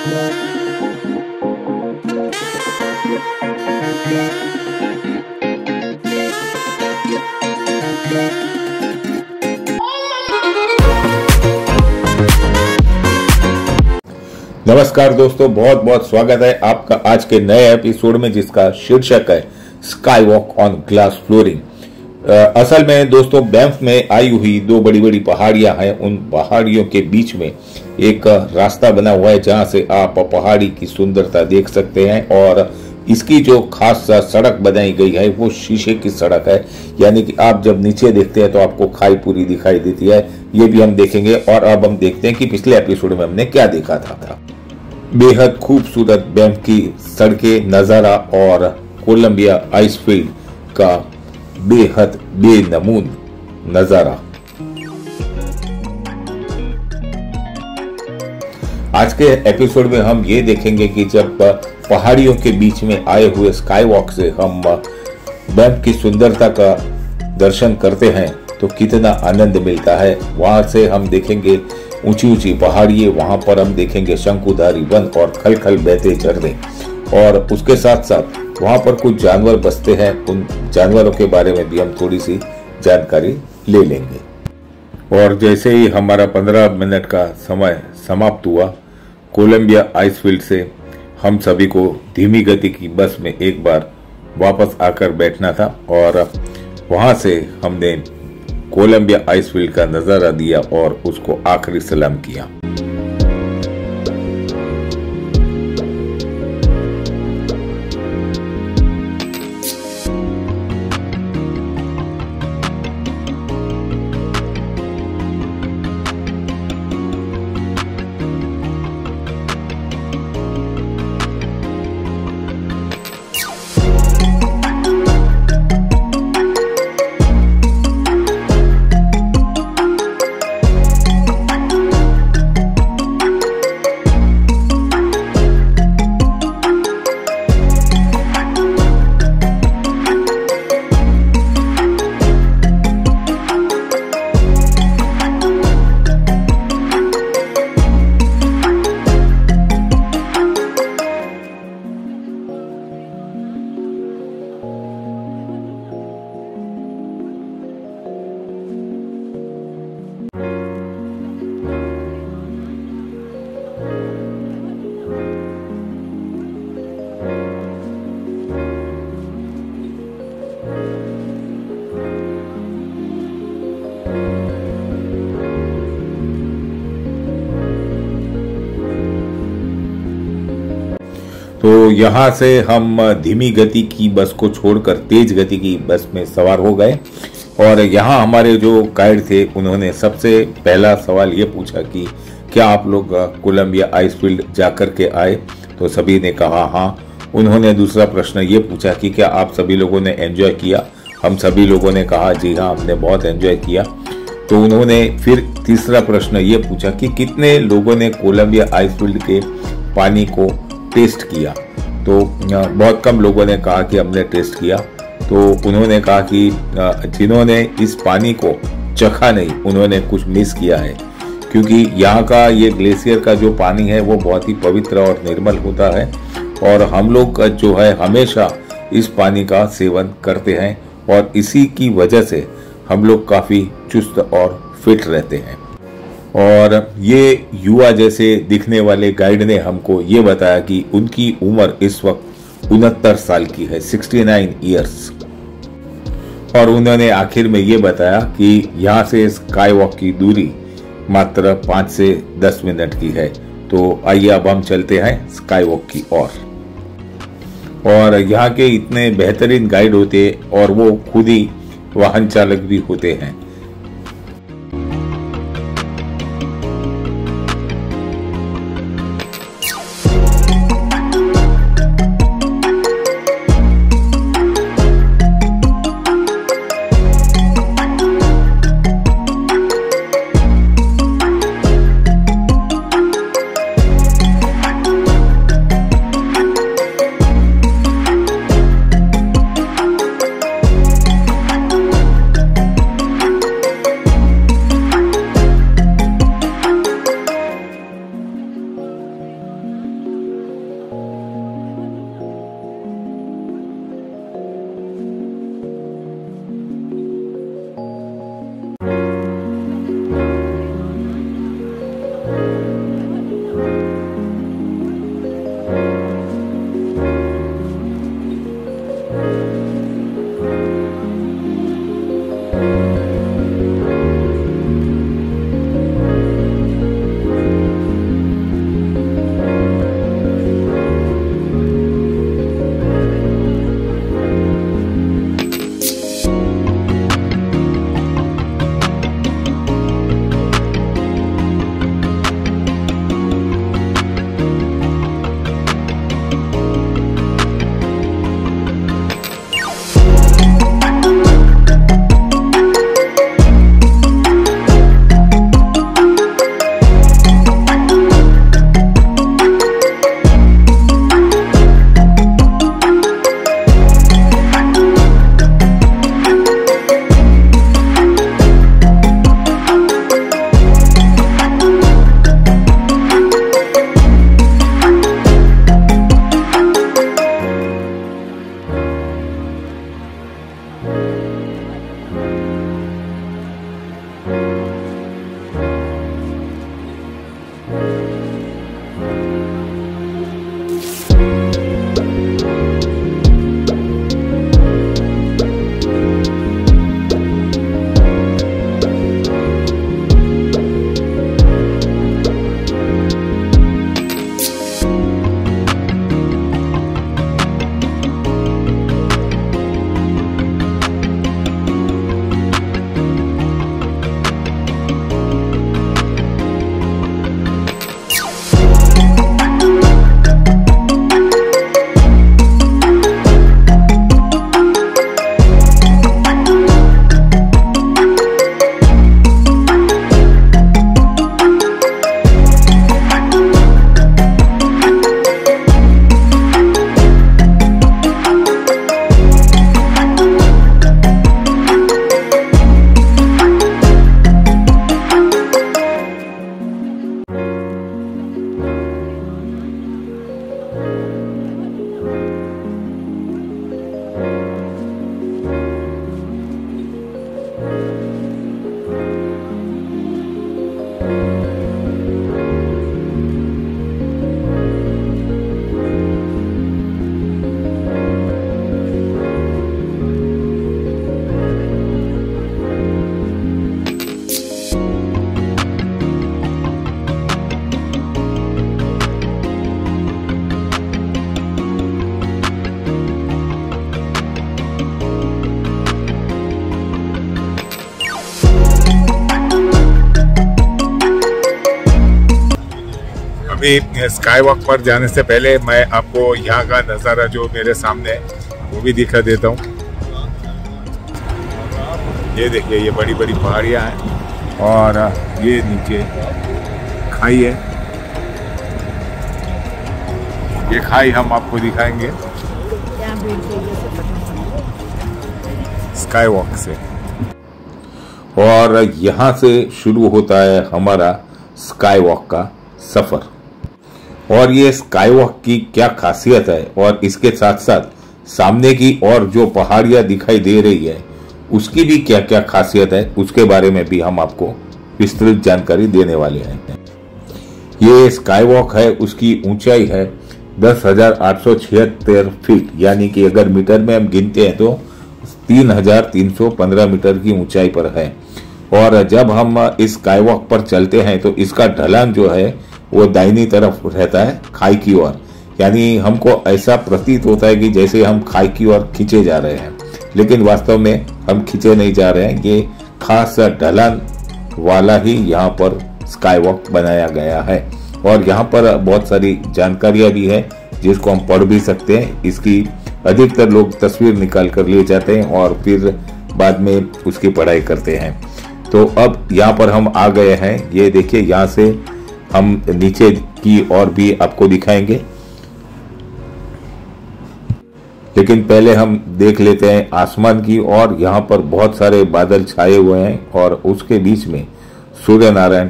नमस्कार दोस्तों, बहुत बहुत स्वागत है आपका आज के नए एपिसोड में, जिसका शीर्षक है sky walk on glass flooring. असल में दोस्तों, बैंफ में आई हुई दो बड़ी बड़ी पहाड़ियां हैं। उन पहाड़ियों के बीच में एक रास्ता बना हुआ है जहां से आप पहाड़ी की सुंदरता देख सकते हैं। और इसकी जो खास सड़क बनाई गई है वो शीशे की सड़क है, यानी कि आप जब नीचे देखते हैं तो आपको खाई पूरी दिखाई देती है। ये भी हम देखेंगे। और अब हम देखते हैं कि पिछले एपिसोड में हमने क्या देखा था। बेहद खूबसूरत बैंफ की सड़कें, नजारा और कोलंबिया आइसफील्ड का बेहद बेनमून नजारा। आज के एपिसोड में हम ये देखेंगे कि जब पहाड़ियों के बीच में आए हुए स्काई वॉक से हम बैंफ की सुंदरता का दर्शन करते हैं तो कितना आनंद मिलता है। वहां से हम देखेंगे ऊंची ऊंची पहाड़ियां, वहां पर हम देखेंगे शंकुधारी वन और खलखल बहते झरने, और उसके साथ साथ वहां पर कुछ जानवर बसते हैं। उन जानवरों के बारे में भी हम थोड़ी सी जानकारी ले लेंगे। और जैसे ही हमारा 15 मिनट का समय समाप्त हुआ, कोलंबिया आइसफील्ड से हम सभी को धीमी गति की बस में एक बार वापस आकर बैठना था। और वहां से हमने कोलंबिया आइसफील्ड का नजारा दिया और उसको आखिरी सलाम किया। तो यहाँ से हम धीमी गति की बस को छोड़कर तेज गति की बस में सवार हो गए। और यहाँ हमारे जो गाइड थे उन्होंने सबसे पहला सवाल ये पूछा कि क्या आप लोग कोलंबिया आइसफील्ड जाकर के आए? तो सभी ने कहा हाँ। उन्होंने दूसरा प्रश्न ये पूछा कि क्या आप सभी लोगों ने एंजॉय किया? हम सभी लोगों ने कहा जी हाँ, हमने बहुत एंजॉय किया। तो उन्होंने फिर तीसरा प्रश्न ये पूछा कि कितने लोगों ने कोलंबिया आइसफील्ड के पानी को टेस्ट किया? तो बहुत कम लोगों ने कहा कि हमने टेस्ट किया। तो उन्होंने कहा कि जिन्होंने इस पानी को चखा नहीं, उन्होंने कुछ मिस किया है, क्योंकि यहाँ का ये ग्लेशियर का जो पानी है वो बहुत ही पवित्र और निर्मल होता है। और हम लोग जो है हमेशा इस पानी का सेवन करते हैं और इसी की वजह से हम लोग काफ़ी चुस्त और फिट रहते हैं। और ये युवा जैसे दिखने वाले गाइड ने हमको ये बताया कि उनकी उम्र इस वक्त 69 साल की है, 69 ईयर्स। और उन्होंने आखिर में ये बताया कि यहाँ से स्काई वॉक की दूरी मात्र 5 से 10 मिनट की है। तो आइए अब हम चलते हैं स्काई वॉक की ओर। और यहाँ के इतने बेहतरीन गाइड होते और वो खुद ही वाहन चालक भी होते हैं। अभी स्काई वॉक पर जाने से पहले मैं आपको यहाँ का नज़ारा जो मेरे सामने है वो भी दिखा देता हूँ। ये देखिए, ये बड़ी बड़ी पहाड़ियाँ हैं और ये नीचे खाई है। ये खाई हम आपको दिखाएंगे स्काई वॉक से, और यहाँ से शुरू होता है हमारा स्काई वॉक का सफर। और ये स्काई वॉक की क्या खासियत है और इसके साथ साथ सामने की और जो पहाड़ियां दिखाई दे रही है उसकी भी क्या क्या खासियत है, उसके बारे में भी हम आपको विस्तृत जानकारी देने वाले हैं। ये स्काई वॉक है, उसकी ऊंचाई है 10,876 फीट, यानी कि अगर मीटर में हम गिनते हैं तो 3,315 मीटर की ऊंचाई पर है। और जब हम इस स्काई वॉक पर चलते हैं तो इसका ढलान जो है वो दाहिनी तरफ रहता है खाई की ओर, यानी हमको ऐसा प्रतीत होता है कि जैसे हम खाई की ओर खींचे जा रहे हैं, लेकिन वास्तव में हम खींचे नहीं जा रहे हैं। ये खास ढलान वाला ही यहाँ पर स्काई वॉक बनाया गया है और यहाँ पर बहुत सारी जानकारियां भी है जिसको हम पढ़ भी सकते हैं। इसकी अधिकतर लोग तस्वीर निकाल कर ले जाते हैं और फिर बाद में उसकी पढ़ाई करते हैं। तो अब यहाँ पर हम आ गए हैं। ये देखिए, यहाँ से हम नीचे की ओर भी आपको दिखाएंगे, लेकिन पहले हम देख लेते हैं आसमान की ओर। यहाँ पर बहुत सारे बादल छाए हुए हैं और उसके बीच में सूर्य नारायण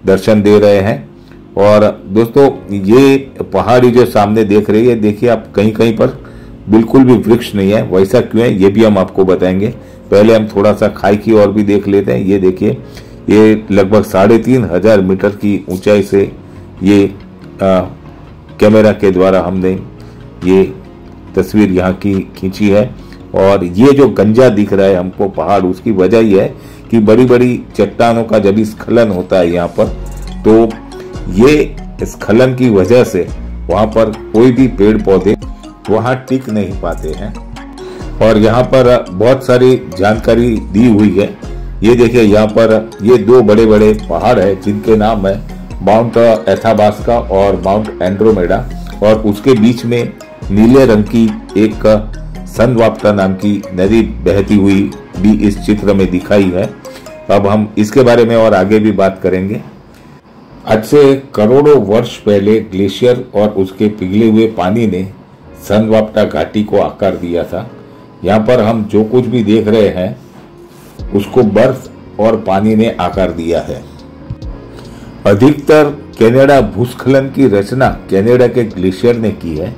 दर्शन दे रहे हैं। और दोस्तों, ये पहाड़ी जो सामने देख रही है, देखिए आप, कहीं कहीं पर बिल्कुल भी वृक्ष नहीं है। वैसा क्यों है ये भी हम आपको बताएंगे। पहले हम थोड़ा सा खाई की ओर भी देख लेते हैं। ये देखिए, ये लगभग 3,500 मीटर की ऊंचाई से ये कैमरा के द्वारा हमने ये तस्वीर यहाँ की खींची है। और ये जो गंजा दिख रहा है हमको पहाड़, उसकी वजह यह है कि बड़ी बड़ी चट्टानों का जब स्खलन होता है यहाँ पर, तो ये स्खलन की वजह से वहाँ पर कोई भी पेड़ पौधे वहाँ टिक नहीं पाते हैं। और यहाँ पर बहुत सारी जानकारी दी हुई है। ये देखिए, यहाँ पर ये दो बड़े बड़े पहाड़ है जिनके नाम है माउंट एथाबास्का और माउंट एंड्रोमेडा, और उसके बीच में नीले रंग की एक सनवाप्टा नाम की नदी बहती हुई भी इस चित्र में दिखाई है। अब हम इसके बारे में और आगे भी बात करेंगे। आज से करोड़ों वर्ष पहले ग्लेशियर और उसके पिघले हुए पानी ने सनवाप्टा घाटी को आकार दिया था। यहाँ पर हम जो कुछ भी देख रहे हैं उसको बर्फ और पानी ने आकार दिया है। अधिकतर कनाडा भूस्खलन की रचना कनाडा के ग्लेशियर ने की है,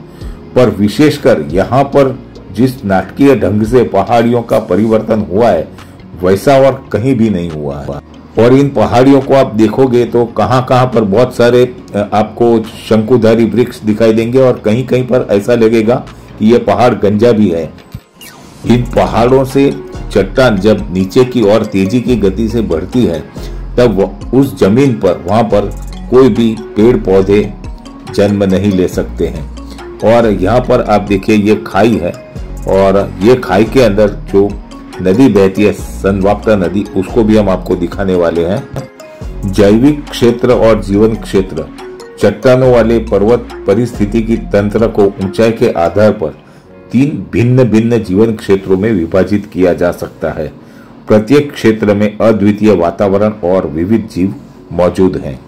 पर विशेषकर यहाँ पर जिस नाटकीय ढंग से पहाड़ियों का परिवर्तन हुआ है वैसा और कहीं भी नहीं हुआ है। और इन पहाड़ियों को आप देखोगे तो कहाँ कहाँ पर बहुत सारे आपको शंकुधारी वृक्ष दिखाई देंगे और कहीं कहीं पर ऐसा लगेगा कि ये पहाड़ गंजा भी है। इन पहाड़ों से चट्टान जब नीचे की ओर तेजी की गति से बढ़ती है तब उस जमीन पर वहां पर कोई भी पेड़ पौधे जन्म नहीं ले सकते हैं। और यहाँ पर आप देखिए ये खाई है और ये खाई के अंदर जो नदी बहती है सनवाप्टा नदी, उसको भी हम आपको दिखाने वाले हैं। जैविक क्षेत्र और जीवन क्षेत्र, चट्टानों वाले पर्वत पारिस्थितिकी तंत्र को ऊंचाई के आधार पर 3 भिन्न भिन्न जीवन क्षेत्रों में विभाजित किया जा सकता है। प्रत्येक क्षेत्र में अद्वितीय वातावरण और विविध जीव मौजूद हैं।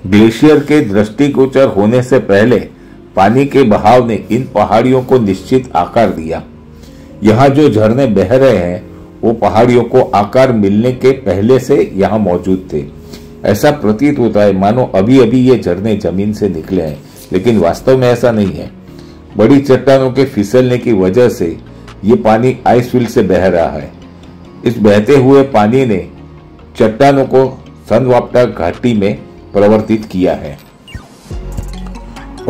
ग्लेशियर के दृष्टिगोचर होने से पहले पानी के बहाव ने इन पहाड़ियों को निश्चित आकार दिया। यहाँ जो झरने बह रहे हैं वो पहाड़ियों को आकार मिलने के पहले से यहाँ मौजूद थे। ऐसा प्रतीत होता है मानो अभी अभी ये झरने जमीन से निकले हैं, लेकिन वास्तव में ऐसा नहीं है। बड़ी चट्टानों के फिसलने की वजह से ये पानी आइसफील्ड से बह रहा है। इस बहते हुए पानी ने चट्टानों को सनवाप्टा घाटी में परिवर्तित किया है।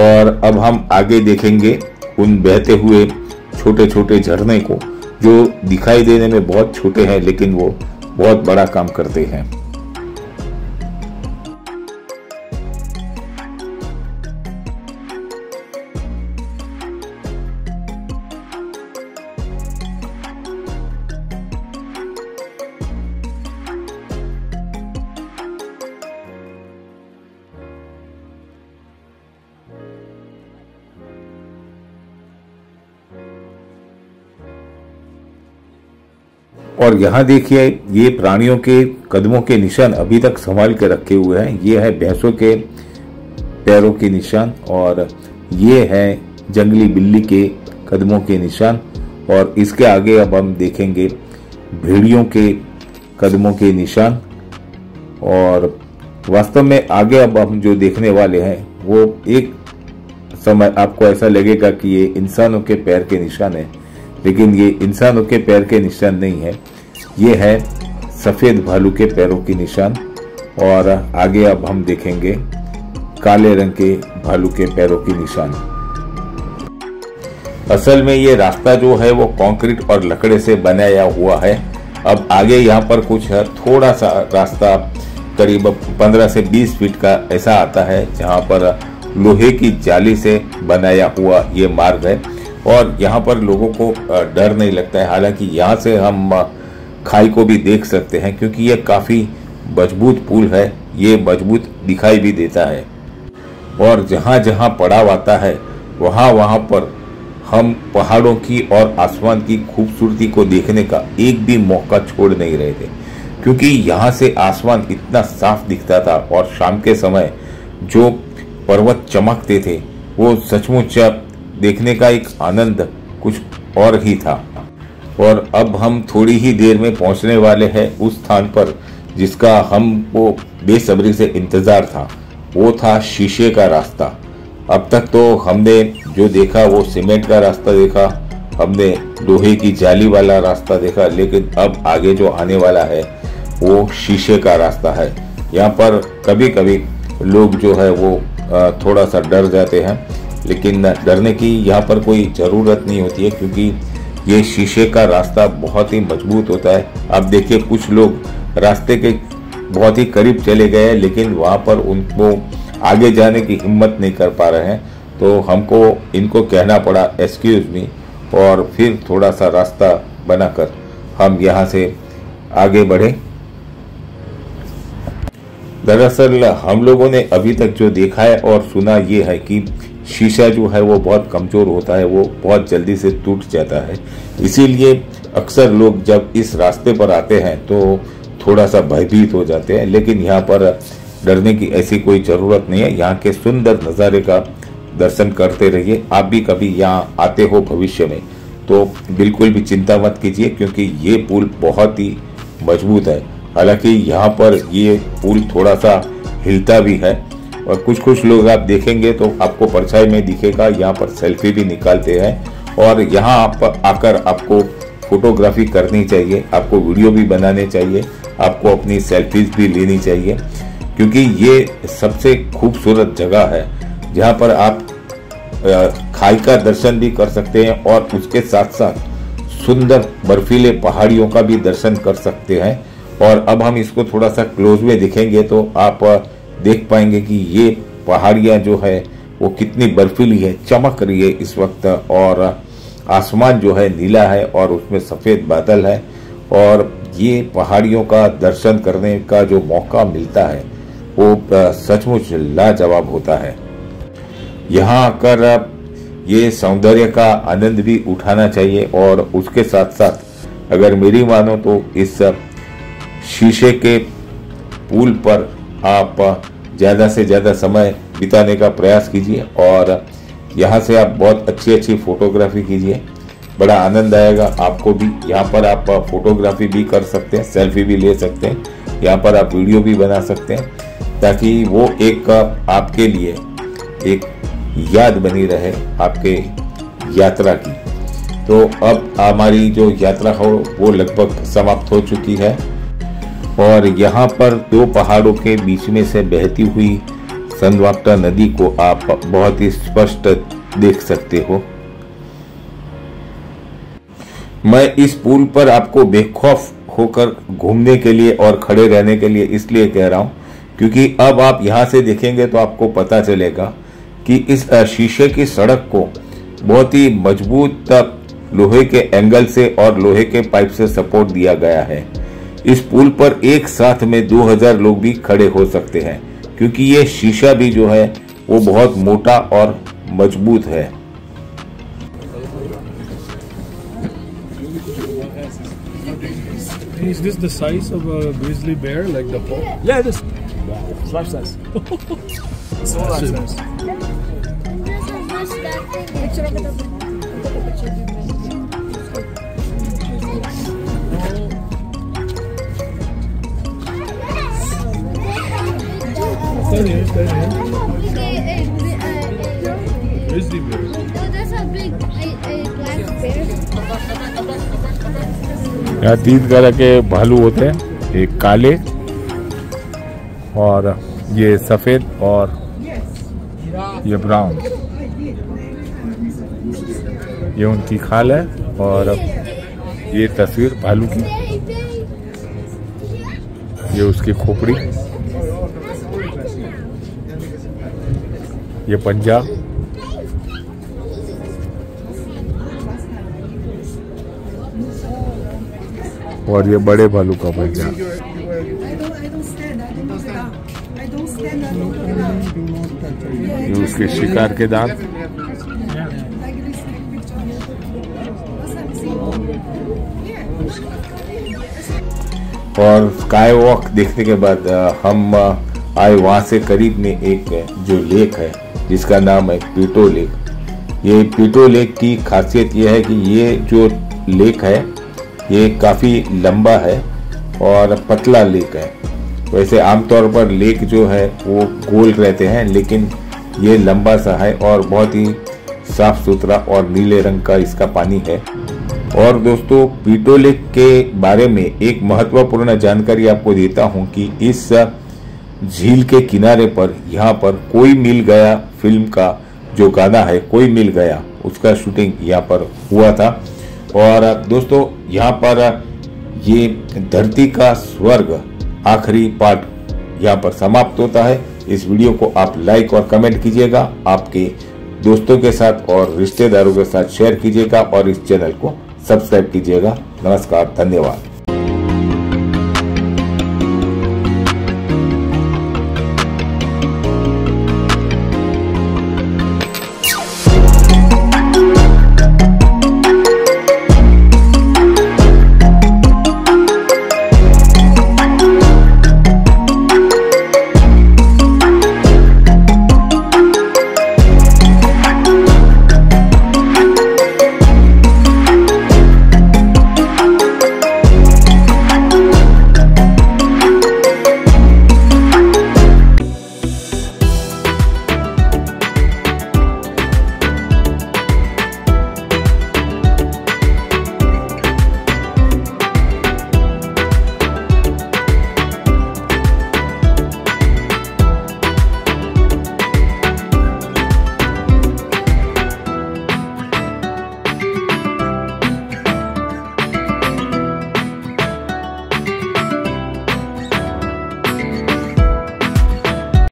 और अब हम आगे देखेंगे उन बहते हुए छोटे छोटे झरने को, जो दिखाई देने में बहुत छोटे हैं लेकिन वो बहुत बड़ा काम करते हैं। और यहाँ देखिए ये प्राणियों के कदमों के निशान अभी तक संभाल के रखे हुए हैं। ये है भैंसों के पैरों के निशान और ये है जंगली बिल्ली के कदमों के निशान। और इसके आगे अब हम देखेंगे भेड़ियों के कदमों के निशान। और वास्तव में आगे अब हम जो देखने वाले हैं वो एक समय आपको ऐसा लगेगा कि ये इंसानों के पैर के निशान है, लेकिन ये इंसानों के पैर के निशान नहीं है, ये है सफेद भालू के पैरों के निशान। और आगे अब हम देखेंगे काले रंग के भालू के पैरों के निशान। असल में ये रास्ता जो है वो कंक्रीट और लकड़े से बनाया हुआ है। अब आगे यहाँ पर कुछ थोड़ा सा रास्ता करीब 15 से 20 फीट का ऐसा आता है, जहाँ पर लोहे की जाली से बनाया हुआ ये मार्ग है। और यहाँ पर लोगों को डर नहीं लगता है। हालांकि यहाँ से हम खाई को भी देख सकते हैं, क्योंकि ये काफी मजबूत पुल है, ये मजबूत दिखाई भी देता है। और जहाँ जहाँ पड़ाव आता है वहाँ वहाँ पर हम पहाड़ों की और आसमान की खूबसूरती को देखने का एक भी मौका छोड़ नहीं रहे थे, क्योंकि यहाँ से आसमान इतना साफ दिखता था और शाम के समय जो पर्वत चमकते थे वो सचमुच देखने का एक आनंद कुछ और ही था। और अब हम थोड़ी ही देर में पहुंचने वाले हैं उस स्थान पर जिसका हमको बेसब्री से इंतजार था। वो था शीशे का रास्ता। अब तक तो हमने जो देखा वो सीमेंट का रास्ता देखा, हमने लोहे की जाली वाला रास्ता देखा, लेकिन अब आगे जो आने वाला है वो शीशे का रास्ता है। यहाँ पर कभी कभी लोग जो है वो थोड़ा सा डर जाते हैं, लेकिन डरने की यहाँ पर कोई ज़रूरत नहीं होती है, क्योंकि ये शीशे का रास्ता बहुत ही मजबूत होता है। आप देखिए कुछ लोग रास्ते के बहुत ही करीब चले गए, लेकिन वहाँ पर उनको आगे जाने की हिम्मत नहीं कर पा रहे हैं, तो हमको इनको कहना पड़ा एक्सक्यूज मी, और फिर थोड़ा सा रास्ता बनाकर हम यहाँ से आगे बढ़े। दरअसल हम लोगों ने अभी तक जो देखा है और सुना ये है कि शीशा जो है वो बहुत कमजोर होता है, वो बहुत जल्दी से टूट जाता है। इसीलिए अक्सर लोग जब इस रास्ते पर आते हैं तो थोड़ा सा भयभीत हो जाते हैं, लेकिन यहाँ पर डरने की ऐसी कोई ज़रूरत नहीं है। यहाँ के सुंदर नज़ारे का दर्शन करते रहिए। आप भी कभी यहाँ आते हो भविष्य में तो बिल्कुल भी चिंता मत कीजिए, क्योंकि ये पुल बहुत ही मजबूत है। हालांकि यहाँ पर ये पुल थोड़ा सा हिलता भी है, और कुछ कुछ लोग आप देखेंगे तो आपको परछाई में दिखेगा, यहाँ पर सेल्फी भी निकालते हैं। और यहाँ आप आकर आपको फोटोग्राफी करनी चाहिए, आपको वीडियो भी बनाने चाहिए, आपको अपनी सेल्फीज भी लेनी चाहिए, क्योंकि ये सबसे खूबसूरत जगह है जहाँ पर आप खाई का दर्शन भी कर सकते हैं और उसके साथ साथ सुंदर बर्फीले पहाड़ियों का भी दर्शन कर सकते हैं। और अब हम इसको थोड़ा सा क्लोज में दिखेंगे तो आप देख पाएंगे कि ये पहाड़ियाँ जो है वो कितनी बर्फीली है, चमक रही है इस वक्त, और आसमान जो है नीला है और उसमें सफ़ेद बादल है। और ये पहाड़ियों का दर्शन करने का जो मौका मिलता है वो सचमुच लाजवाब होता है। यहाँ आकर ये सौंदर्य का आनंद भी उठाना चाहिए, और उसके साथ साथ अगर मेरी मानो तो इस शीशे के पुल पर आप ज़्यादा से ज़्यादा समय बिताने का प्रयास कीजिए और यहाँ से आप बहुत अच्छी अच्छी फोटोग्राफी कीजिए, बड़ा आनंद आएगा आपको भी। यहाँ पर आप फोटोग्राफी भी कर सकते हैं, सेल्फी भी ले सकते हैं, यहाँ पर आप वीडियो भी बना सकते हैं, ताकि वो एक आपके लिए एक याद बनी रहे आपके यात्रा की। तो अब हमारी जो यात्रा हो वो लगभग समाप्त हो चुकी है, और यहाँ पर दो पहाड़ों के बीच में से बहती हुई सनवाक्टा नदी को आप बहुत ही स्पष्ट देख सकते हो। मैं इस पुल पर आपको बेखौफ होकर घूमने के लिए और खड़े रहने के लिए इसलिए कह रहा हूँ, क्योंकि अब आप यहाँ से देखेंगे तो आपको पता चलेगा कि इस शीशे की सड़क को बहुत ही मजबूत लोहे के एंगल से और लोहे के पाइप से सपोर्ट दिया गया है। इस पुल पर एक साथ में 2000 लोग भी खड़े हो सकते हैं, क्योंकि ये शीशा भी जो है वो बहुत मोटा और मजबूत है। Is this the size of a grizzly bear, like the paw? Yeah, it is. Wow, it's life size. It's all life size. Stand here, stand here. Grizzly bear. Oh, that's a big black bear. यहाँ 3 तरह के भालू होते हैं, एक काले और ये सफ़ेद और ये ब्राउन। ये उनकी खाल है और ये तस्वीर भालू की, ये उसकी खोपड़ी, ये पंजा, और ये बड़े भालू का पंजा। ये उसके शिकार के दांत। और स्काई वॉक देखने के बाद हम आए वहाँ से करीब में एक जो लेक है जिसका नाम है पीटो लेक। ये पीटो लेक की खासियत ये है कि ये जो लेक है ये काफ़ी लंबा है और पतला लेक है। वैसे आमतौर पर लेक जो है वो गोल रहते हैं, लेकिन ये लंबा सा है और बहुत ही साफ सुथरा और नीले रंग का इसका पानी है। और दोस्तों, पीटो लेक के बारे में एक महत्वपूर्ण जानकारी आपको देता हूं कि इस झील के किनारे पर यहाँ पर कोई मिल गया फिल्म का जो गाना है, कोई मिल गया, उसका शूटिंग यहाँ पर हुआ था। और दोस्तों, यहाँ पर ये धरती का स्वर्ग आखिरी पार्ट यहाँ पर समाप्त होता है। इस वीडियो को आप लाइक और कमेंट कीजिएगा, आपके दोस्तों के साथ और रिश्तेदारों के साथ शेयर कीजिएगा और इस चैनल को सब्सक्राइब कीजिएगा। नमस्कार, धन्यवाद।